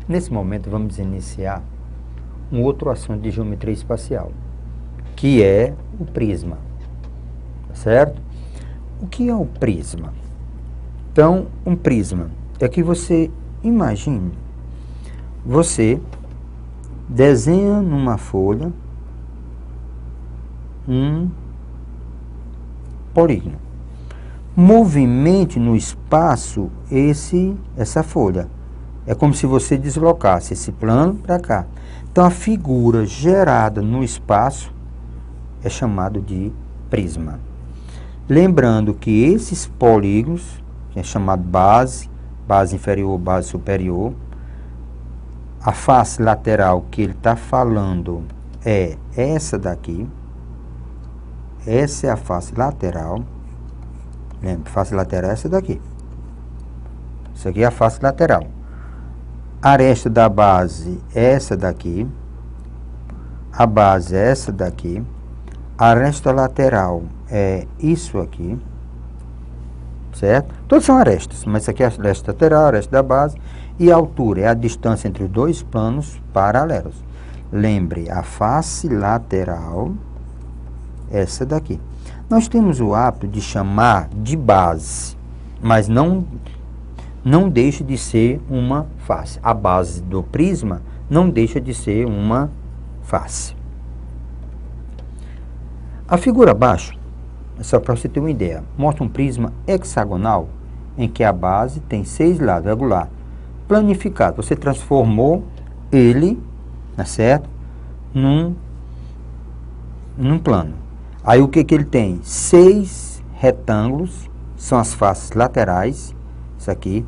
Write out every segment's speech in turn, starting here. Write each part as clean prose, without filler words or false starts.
Nesse momento, vamos iniciar um outro assunto de geometria espacial, que é o prisma, certo? O que é o prisma? Então, um prisma é que você imagine, você desenha numa folha um polígono. Movimente no espaço essa folha. É como se você deslocasse esse plano para cá. Então, a figura gerada no espaço é chamado de prisma. Lembrando que esses polígonos, que é chamado base inferior, base superior, a face lateral que ele está falando é essa daqui. Essa é a face lateral. Lembra, face lateral é essa daqui. Isso aqui é a face lateral. A aresta da base é essa daqui. A base é essa daqui. A aresta lateral é isso aqui. Certo? Todos são arestas, mas isso aqui é a aresta lateral, a aresta da base. E a altura é a distância entre os dois planos paralelos. Lembre, a face lateral é essa daqui. Nós temos o hábito de chamar de base, mas não deixa de ser uma face. A base do prisma não deixa de ser uma face. A figura abaixo, só para você ter uma ideia, mostra um prisma hexagonal em que a base tem 6 lados, regular, planificado. Você transformou ele, certo? Num plano. Aí o que ele tem? 6 retângulos, são as faces laterais, isso aqui,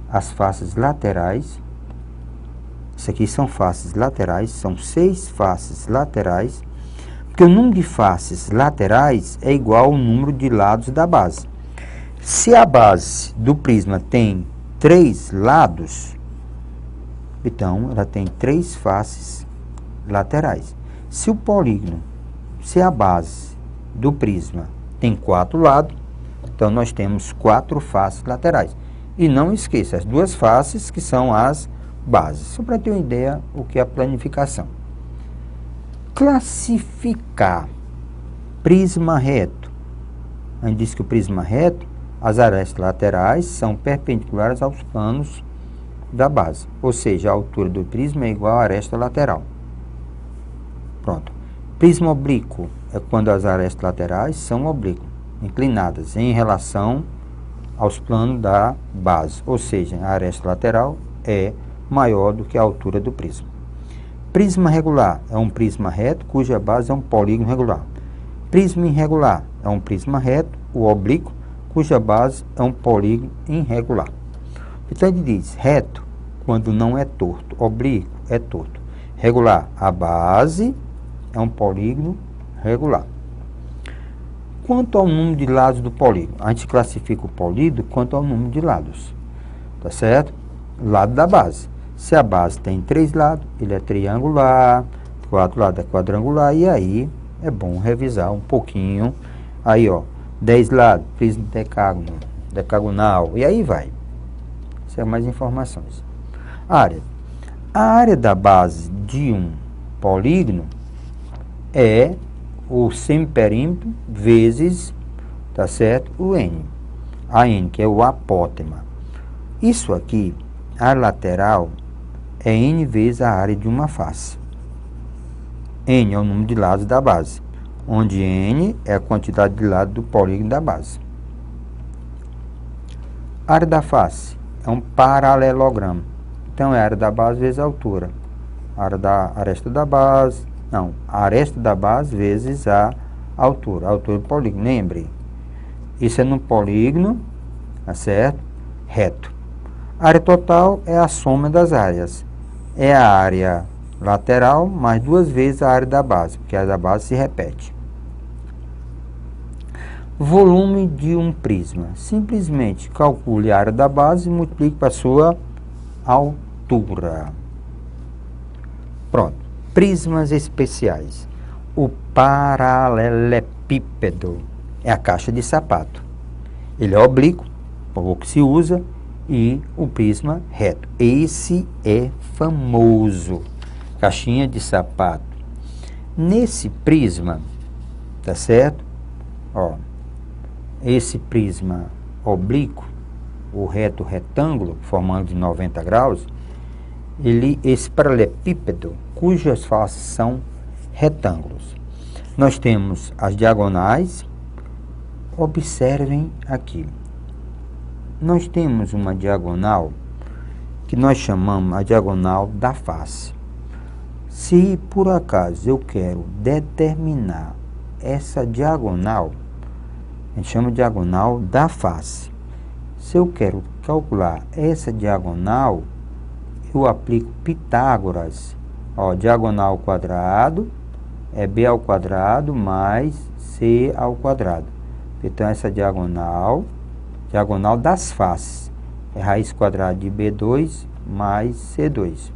as faces laterais, isso aqui são faces laterais, são 6 faces laterais, porque o número de faces laterais é igual ao número de lados da base. Se a base do prisma tem 3 lados, então ela tem 3 faces laterais. Se o polígono, se a base do prisma tem 4 lados, então nós temos 4 faces laterais. E não esqueça, as 2 faces que são as bases. Só para ter uma ideia o que é a planificação. Classificar prisma reto. A gente diz que o prisma reto, as arestas laterais são perpendiculares aos planos da base. Ou seja, a altura do prisma é igual à aresta lateral. Pronto. Prisma oblíquo é quando as arestas laterais são oblíquas, inclinadas em relação aos planos da base. Ou seja, a aresta lateral é maior do que a altura do prisma. Prisma regular é um prisma reto cuja base é um polígono regular. Prisma irregular é um prisma reto, o oblíquo, cuja base é um polígono irregular. Então ele diz reto quando não é torto, oblíquo é torto. Regular, a base é um polígono regular. Quanto ao número de lados do polígono, a gente classifica o polígono quanto ao número de lados, tá certo? Lado da base. Se a base tem 3 lados, ele é triangular, 4 lados é quadrangular, e aí é bom revisar um pouquinho. Aí, ó, 10 lados, prisma decagonal, e aí vai. Isso é mais informações. Área. A área da base de um polígono é o semiperímetro vezes, tá certo, o N. A N, que é o apótema. Isso aqui, a lateral, é N vezes a área de uma face. N é o número de lados da base, onde N é a quantidade de lados do polígono da base. A área da face é um paralelogramo. Então, é a área da base vezes a altura. A área da aresta da base, não, a aresta da base vezes a altura do polígono. Lembre, isso é no polígono, tá certo? Reto. A área total é a soma das áreas. É a área lateral mais 2 vezes a área da base, porque a área da base se repete. Volume de um prisma. Simplesmente calcule a área da base e multiplique para a sua altura. Pronto. Prismas especiais. O paralelepípedo é a caixa de sapato. Ele é oblíquo, o que se usa, e o prisma reto. Esse é famoso. Caixinha de sapato. Nesse prisma, tá certo? Ó, esse prisma oblíquo, o reto retângulo, formando de 90 graus, esse paralelepípedo, cujas faces são retângulos. Nós temos as diagonais. Observem aqui. Nós temos uma diagonal que nós chamamos a diagonal da face. Se por acaso eu quero determinar essa diagonal, a gente chama de diagonal da face. Se eu quero calcular essa diagonal, eu aplico Pitágoras. Ó, diagonal ao quadrado é b ao quadrado mais c ao quadrado. Então, essa diagonal das faces, é raiz quadrada de b2 mais c2.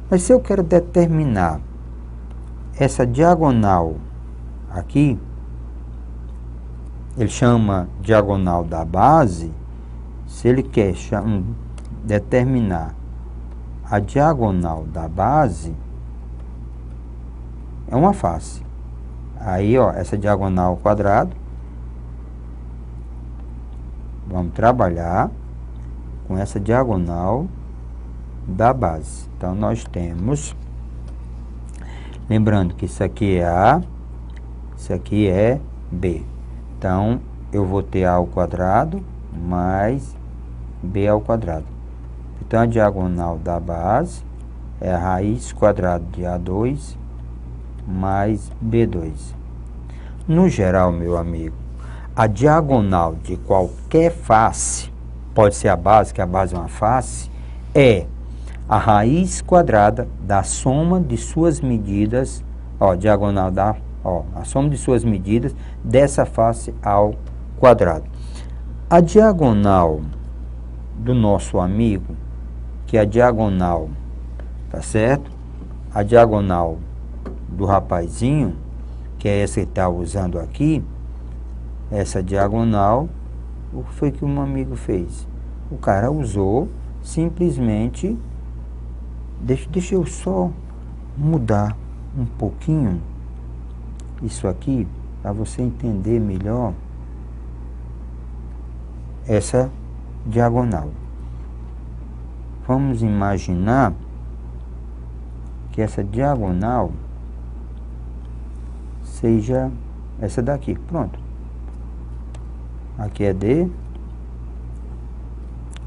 Mas se eu quero determinar essa diagonal aqui, ele chama diagonal da base. Se ele quer determinar a diagonal da base, é uma face. Aí, ó, essa diagonal ao quadrado, vamos trabalhar com essa diagonal da base. Então, nós temos, lembrando que isso aqui é A, isso aqui é B. Então, eu vou ter A ao quadrado mais B ao quadrado. Então, a diagonal da base é a raiz quadrada de A2 mais B2. No geral, meu amigo, a diagonal de qualquer face, pode ser a base, que a base é uma face, é a raiz quadrada da soma de suas medidas, ó, diagonal da, ó, a soma de suas medidas dessa face ao quadrado. A diagonal do nosso amigo, que é a diagonal, tá certo? A diagonal do rapazinho, que é essa que está usando aqui, essa diagonal, o que foi que um amigo fez? O cara usou simplesmente, deixa eu só mudar um pouquinho isso aqui, para você entender melhor essa diagonal. Vamos imaginar que essa diagonal seja essa daqui. Pronto. Aqui é D.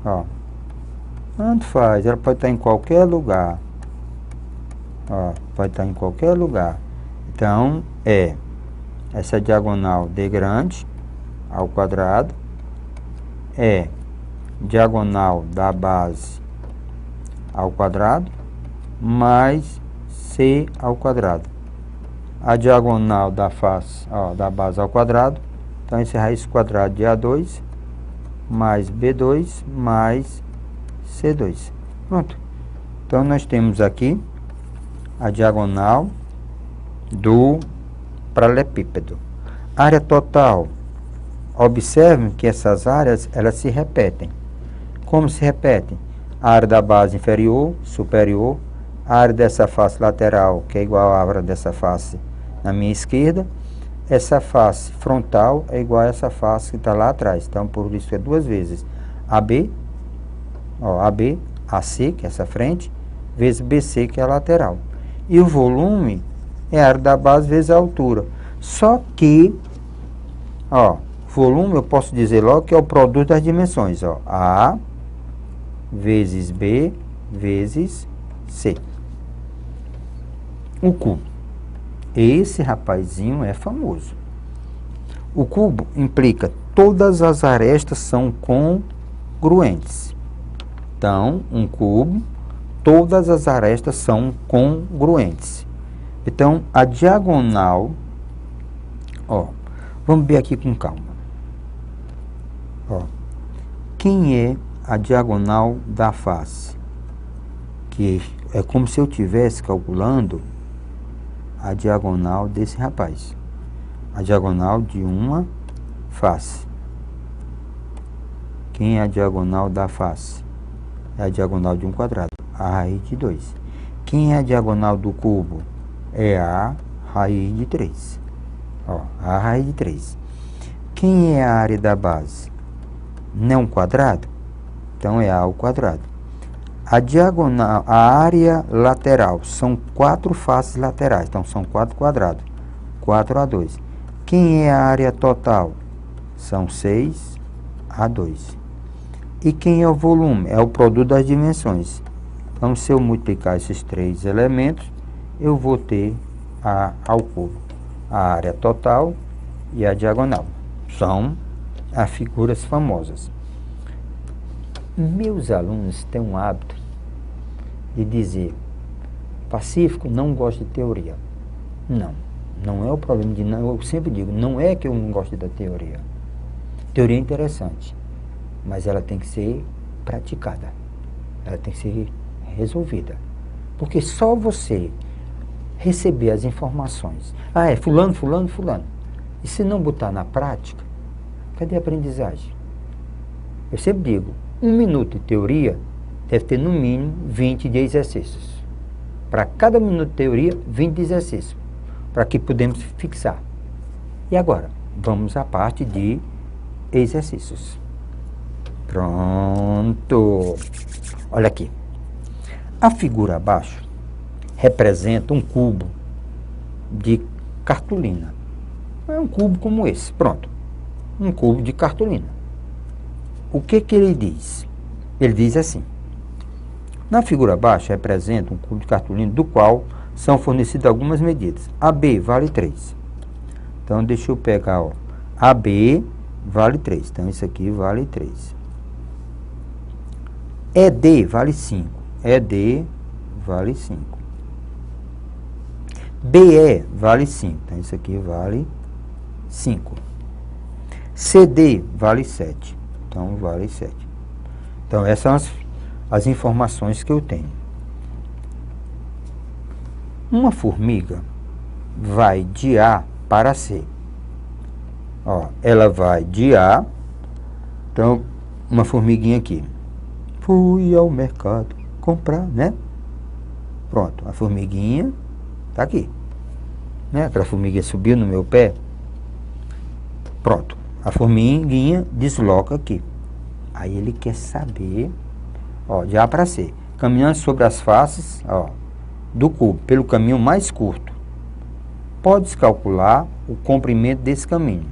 Ó. Tanto faz. Ela pode estar em qualquer lugar. Ó. Pode estar em qualquer lugar. Então, essa diagonal D grande ao quadrado é diagonal da base ao quadrado mais C ao quadrado. A diagonal da face, ó, da base ao quadrado, então esse é raiz quadrada de A2 mais B2 mais C2. Pronto. Então nós temos aqui a diagonal do paralelepípedo. Área total. Observem que essas áreas, elas se repetem. Como se repetem? A área da base inferior, superior, a área dessa face lateral, que é igual à área dessa face na minha esquerda, essa face frontal é igual a essa face que está lá atrás. Então, por isso é duas vezes AB, ó, AB, AC, que é essa frente, vezes BC, que é a lateral. E o volume é a área da base vezes a altura. Só que, ó, volume eu posso dizer logo que é o produto das dimensões, ó, A vezes B vezes C. O cubo. Esse rapazinho é famoso. O cubo implica todas as arestas são congruentes. Então, um cubo, todas as arestas são congruentes. Então, a diagonal, ó, vamos ver aqui com calma. Ó, quem é a diagonal da face? Que é como se eu estivesse calculando a diagonal desse rapaz. A diagonal de uma face. Quem é a diagonal da face? É a diagonal de um quadrado, a raiz de 2. Quem é a diagonal do cubo? É a raiz de 3. Ó, a raiz de 3. Quem é a área da base? Não é um quadrado? Então é A ao quadrado. A diagonal, a área lateral, são 4 faces laterais, então são 4 quadrados. 4A2. Quem é a área total? São 6A2. E quem é o volume? É o produto das dimensões. Então, se eu multiplicar esses 3 elementos, eu vou ter A ao cubo. A área total e a diagonal. São as figuras famosas. Meus alunos têm um hábito de dizer: Pacífico, não gosto de teoria. Não é o problema de não. Eu sempre digo, não é que eu não gosto da teoria. Teoria é interessante, mas ela tem que ser praticada. Ela tem que ser resolvida. Porque só você receber as informações, é fulano, fulano, fulano, e se não botar na prática, cadê a aprendizagem? Eu sempre digo, 1 minuto de teoria deve ter no mínimo 20 de exercícios. Para cada minuto de teoria, 20 de exercícios, para que podemos fixar. E agora, vamos à parte de exercícios. Pronto. Olha aqui. A figura abaixo representa um cubo de cartolina. É um cubo como esse, pronto. Um cubo de cartolina. O que ele diz? Ele diz assim: na figura abaixo representa um cubo de cartolina do qual são fornecidas algumas medidas. AB vale 3. Então, deixa eu pegar, ó. AB vale 3. Então, isso aqui vale 3. ED vale 5. ED vale 5. BE vale 5. Então, isso aqui vale 5. CD vale 7. Então, vale 7. Então, essas são as informações que eu tenho. Uma formiga vai de A para C. Ó, ela vai de A. Então, uma formiguinha aqui. Fui ao mercado comprar, né? Pronto, a formiguinha tá aqui. Né? Aquela formiguinha subiu no meu pé. Pronto, a formiguinha desloca aqui. Aí ele quer saber, ó, de A para C. Caminhando sobre as faces, ó, do cubo, pelo caminho mais curto. Pode-se calcular o comprimento desse caminho.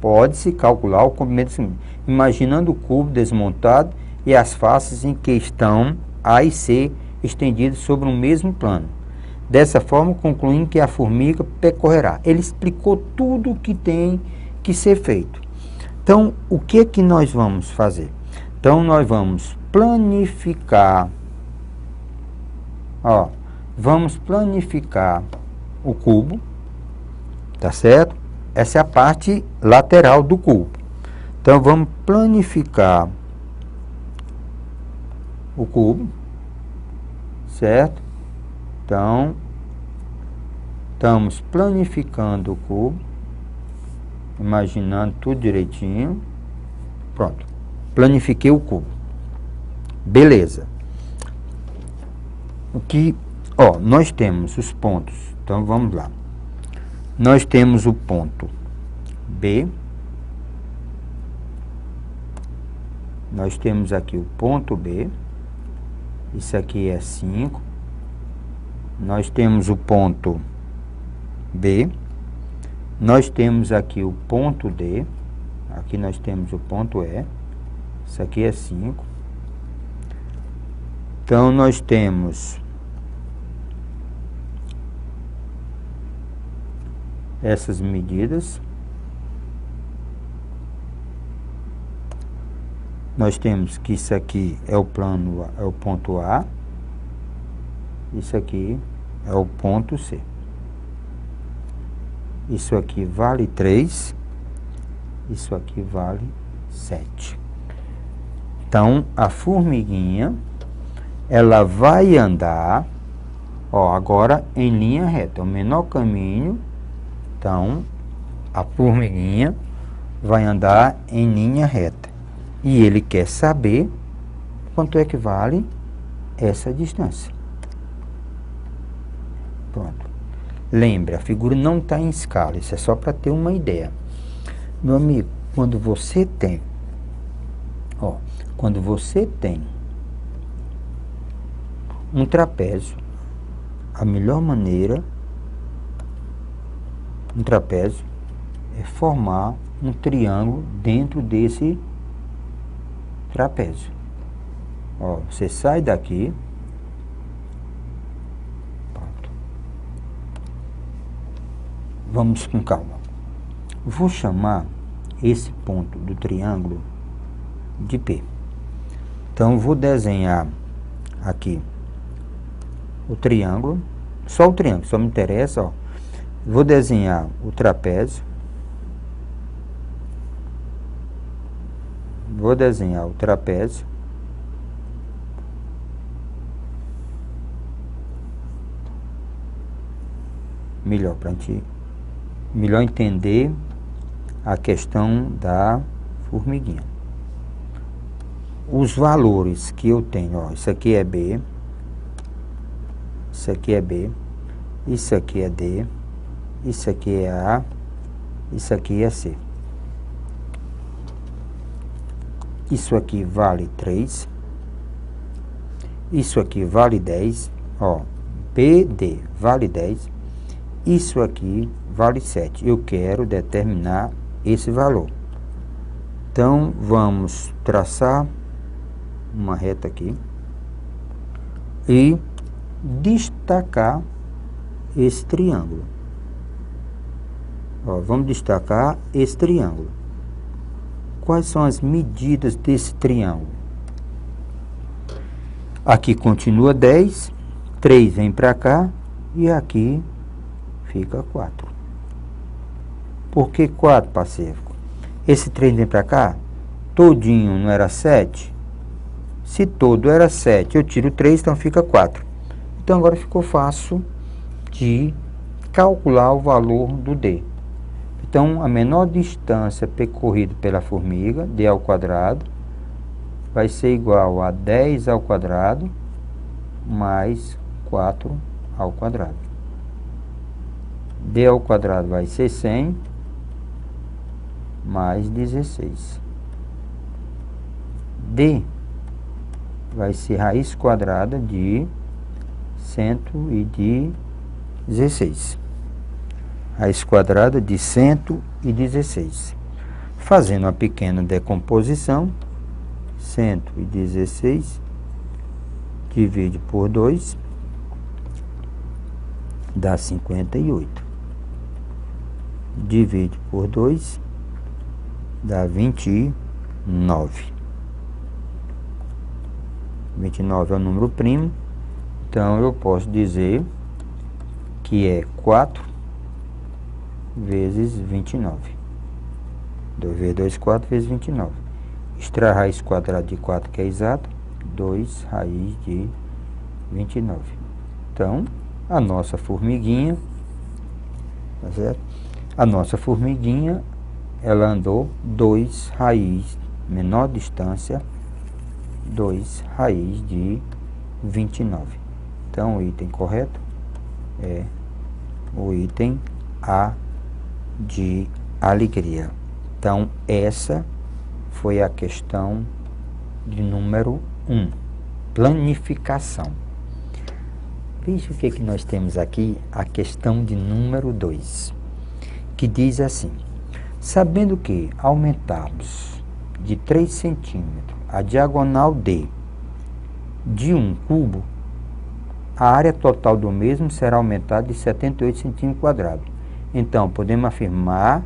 Pode-se calcular o comprimento desse caminho. Imaginando o cubo desmontado e as faces em que estão A e C estendidas sobre um mesmo plano. Dessa forma, concluindo que a formiga percorrerá. Ele explicou tudo o que tem que ser feito. Então, o que que nós vamos fazer? Então, nós vamos planificar. Ó, vamos planificar o cubo, tá certo? Essa é a parte lateral do cubo. Então, vamos planificar o cubo, certo? Então, estamos planificando o cubo, imaginando tudo direitinho. Pronto, planifiquei o cubo. Beleza. O que, ó, nós temos os pontos. Então, vamos lá. Nós temos o ponto B. Nós temos aqui o ponto B. Isso aqui é 5. Nós temos o ponto B. Nós temos aqui o ponto D. Aqui nós temos o ponto E. Isso aqui é 5. Então, nós temos essas medidas. Nós temos que isso aqui é o plano, é o ponto A. Isso aqui é o ponto C. Isso aqui vale 3. Isso aqui vale 7. Então, a formiguinha, ela vai andar, ó, agora em linha reta, o menor caminho. Então, a formiguinha vai andar em linha reta. E ele quer saber quanto é que vale essa distância. Pronto. Lembre, a figura não está em escala, isso é só para ter uma ideia. Meu amigo, quando você tem um trapézio, a melhor maneira, um trapézio, é formar um triângulo dentro desse trapézio. Você sai daqui, pronto. Vamos com calma. Vou chamar esse ponto do triângulo de P. Então, vou desenhar aqui o triângulo, só o triângulo, só me interessa, Vou desenhar o trapézio. Vou desenhar o trapézio. Melhor para gente, melhor entender a questão da formiguinha. Os valores que eu tenho, isso aqui é B, isso aqui é B, isso aqui é D, isso aqui é A, isso aqui é C. Isso aqui vale 3, isso aqui vale 10, BD vale 10, isso aqui vale 7. Eu quero determinar esse valor. Então, vamos traçar uma reta aqui e destacar esse triângulo. Vamos destacar esse triângulo. Quais são as medidas desse triângulo? Aqui continua 10, 3 vem para cá e aqui fica 4. Por que 4, Pacífico? Esse 3 vem para cá, todinho não era 7? Se todo era 7, eu tiro 3, então fica 4. Então agora ficou fácil de calcular o valor do D. Então, a menor distância percorrida pela formiga, D ao quadrado, vai ser igual a 10 ao quadrado mais 4 ao quadrado. D ao quadrado vai ser 100 mais 16. D vai ser raiz quadrada de 116. Raiz quadrada de 116. Fazendo uma pequena decomposição, 116 divide por 2 dá 58. Divide por 2 dá 29. 29 é o número primo, então eu posso dizer que é 4 vezes 29. 2 vezes 2, 4 vezes 29. Extrair a raiz quadrada de 4, que é exato, 2 raiz de 29. Então, a nossa formiguinha, tá certo? A nossa formiguinha, ela andou 2 raiz, menor distância, 2 raiz de 29. Então, o item correto é o item A de alegria. Então, essa foi a questão de número 1. Planificação. Veja o que nós temos aqui, a questão de número 2, que diz assim: sabendo que aumentarmos de 3 centímetros a diagonal D de um cubo, a área total do mesmo será aumentada de 78 centímetros quadrados. Então, podemos afirmar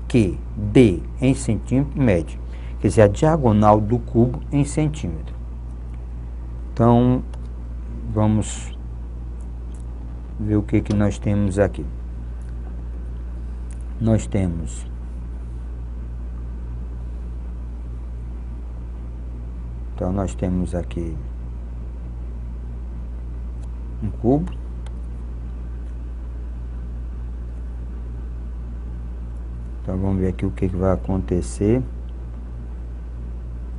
que D em centímetro mede, quer dizer, a diagonal do cubo em centímetro. Então, vamos ver o que nós temos aqui. Nós temos aqui um cubo. Então, vamos ver aqui o que vai acontecer.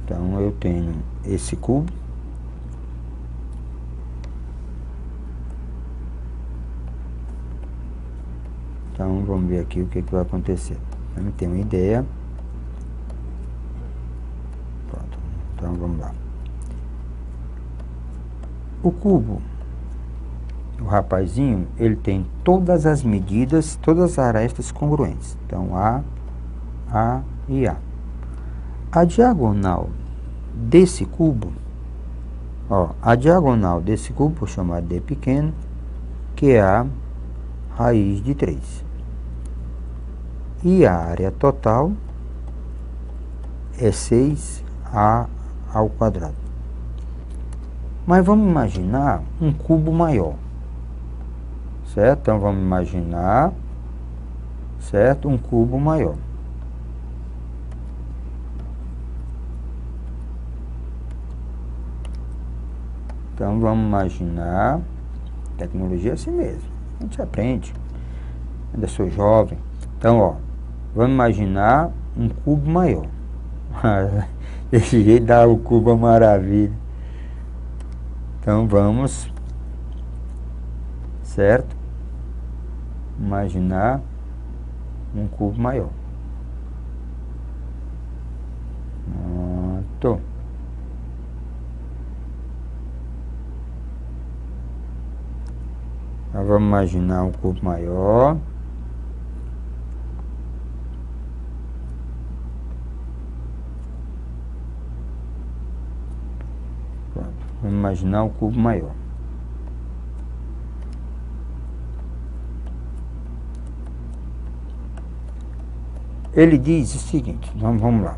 Então, eu tenho esse cubo. Então, vamos ver aqui o que vai acontecer. Vamos ter uma ideia. Pronto. Então, vamos lá. O cubo, o rapazinho, ele tem todas as medidas, todas as arestas congruentes. Então, A e A. A diagonal desse cubo, a diagonal desse cubo, vou chamar de D pequeno, que é a raiz de 3. E a área total é 6A ao quadrado. Mas vamos imaginar um cubo maior, certo? Então, vamos imaginar, certo? Um cubo maior. Então, vamos imaginar, tecnologia é assim mesmo, a gente aprende, ainda sou jovem. Então, vamos imaginar um cubo maior. Desse jeito dá o cubo a maravilha. Então, vamos, certo? Imaginar um cubo maior. Pronto. Então, vamos imaginar um cubo maior. Pronto. Vamos imaginar um cubo maior. Ele diz o seguinte, vamos lá.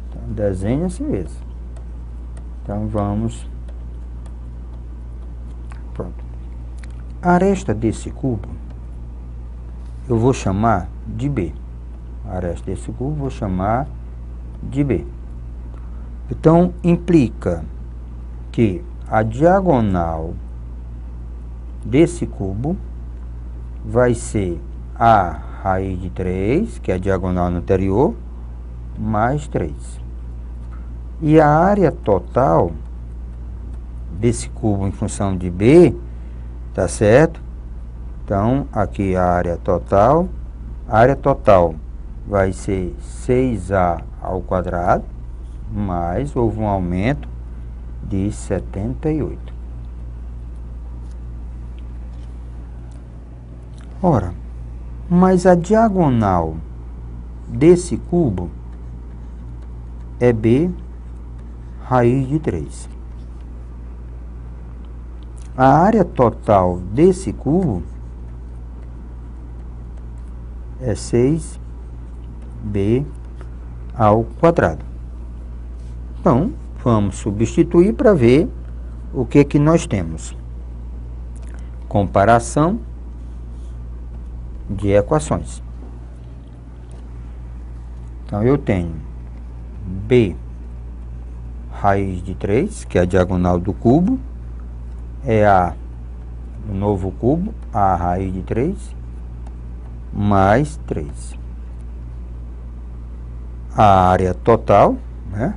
Então, desenho assim mesmo. Então, vamos... Pronto. A aresta desse cubo, eu vou chamar de B. A aresta desse cubo, vou chamar de B. Então, implica que a diagonal desse cubo vai ser a raiz de 3, que é a diagonal anterior, mais 3. E a área total desse cubo em função de B, tá certo? Então, aqui a área total vai ser 6A ao quadrado, mais houve um aumento de 78. Ora, mas a diagonal desse cubo é B raiz de 3. A área total desse cubo é 6B ao quadrado. Então, vamos substituir para ver o que nós temos. Comparação de equações. Então, eu tenho B raiz de 3, que é a diagonal do cubo, é A do novo cubo, A raiz de 3, mais 3. A área total, né?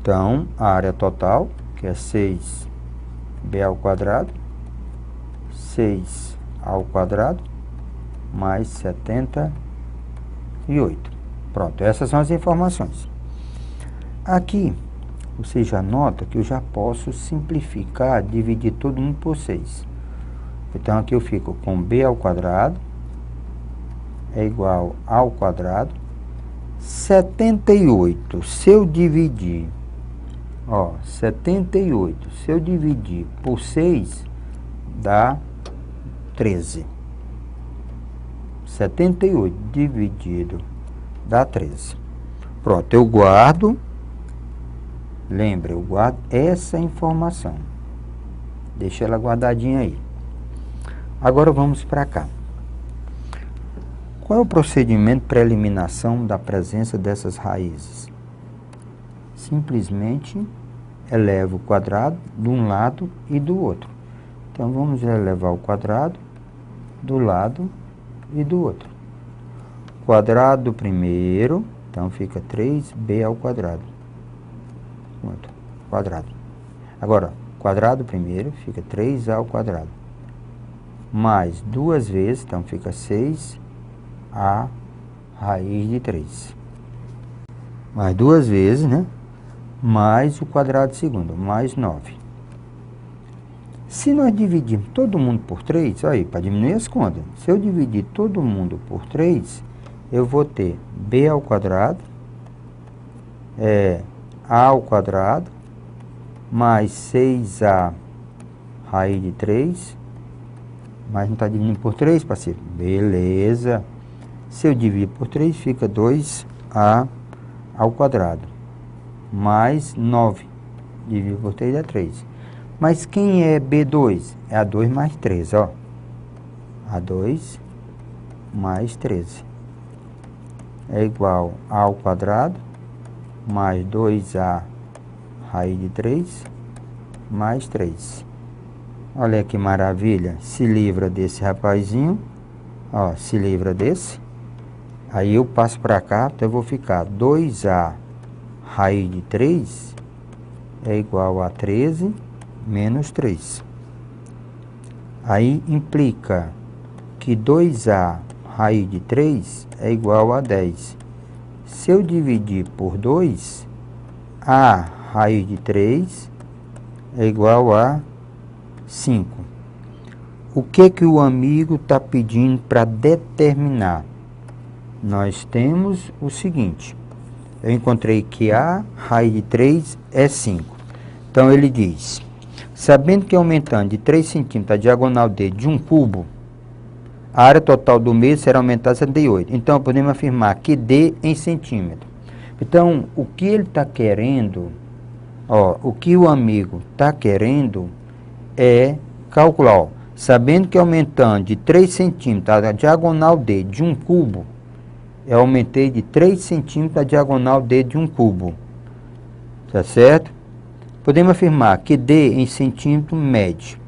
Então, a área total, que é 6B ao quadrado, 6 ao quadrado, mais 78. Pronto, essas são as informações. Aqui, você já nota que eu já posso simplificar, dividir todo mundo por 6. Então, aqui eu fico com B ao quadrado é igual ao quadrado. 78, se eu dividir, 78, se eu dividir por 6, dá 13. 78 dividido dá 13. Pronto, eu guardo. Lembra, eu guardo essa informação. Deixa ela guardadinha aí. Agora vamos para cá. Qual é o procedimento para eliminação da presença dessas raízes? Simplesmente eleva o quadrado de um lado e do outro. Então, vamos elevar o quadrado do lado e do outro. Quadrado do primeiro, Então, fica 3b ao quadrado. Quanto? Quadrado. Agora, quadrado primeiro, fica 3a ao quadrado. Mais 2 vezes, então fica 6a raiz de 3. Mais 2 vezes, né? Mais o quadrado segundo, mais 9. Se nós dividirmos todo mundo por 3, aí, para diminuir as contas, se eu dividir todo mundo por 3, eu vou ter b ao quadrado, a ao quadrado, mais 6a raiz de 3, mas não está dividindo por 3, parceiro? Beleza. Se eu dividir por 3, fica 2a ao quadrado, mais 9. Dividir por 3 é 3. Mas quem é B2? É A2 mais 13, ó. A2 mais 13. É igual a ao quadrado, mais 2a raiz de 3, mais 3. Olha que maravilha. Se livra desse rapazinho. Ó, se livra desse. Aí eu passo para cá, então eu vou ficar 2a raiz de 3 é igual a 13 menos 3. Aí implica que 2a raiz de 3 é igual a 10. Se eu dividir por 2, a raiz de 3 é igual a 5. O que o amigo está pedindo para determinar? Nós temos o seguinte. Eu encontrei que a raiz de 3 é 5. Então, ele diz, sabendo que aumentando de 3 centímetros a diagonal D de um cubo, a área total do meio será aumentada a 78. Então, podemos afirmar que D em centímetro. Então, o que ele está querendo, ó, o que o amigo está querendo é calcular, ó, sabendo que aumentando de 3 centímetros a diagonal D de um cubo, eu aumentei de 3 centímetros a diagonal D de um cubo. Tá certo? Podemos afirmar que D em centímetro mede.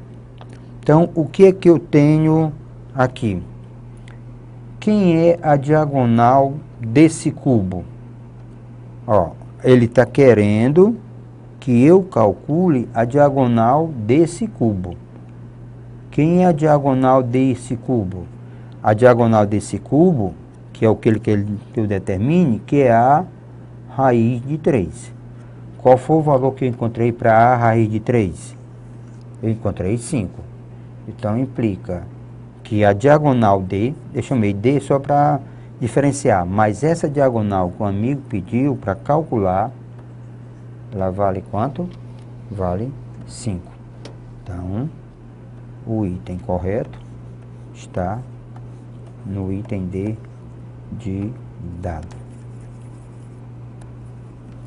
Então, o que é que eu tenho aqui? Quem é a diagonal desse cubo? Ó, ele está querendo que eu calcule a diagonal desse cubo. Quem é a diagonal desse cubo? A diagonal desse cubo, que é o que eu determine, que é a raiz de 3. Qual foi o valor que eu encontrei para a raiz de 3? Eu encontrei 5. Então, implica que a diagonal D, eu chamei D só para diferenciar, mas essa diagonal que o amigo pediu para calcular, ela vale quanto? Vale 5. Então, o item correto está no item D de dado.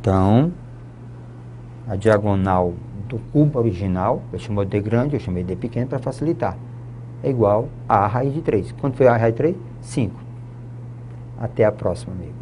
Então, a diagonal do cubo original, eu chamei de grande, eu chamei de pequeno para facilitar, é igual a raiz de 3. Quanto foi a raiz de 3? 5. Até a próxima, amigo.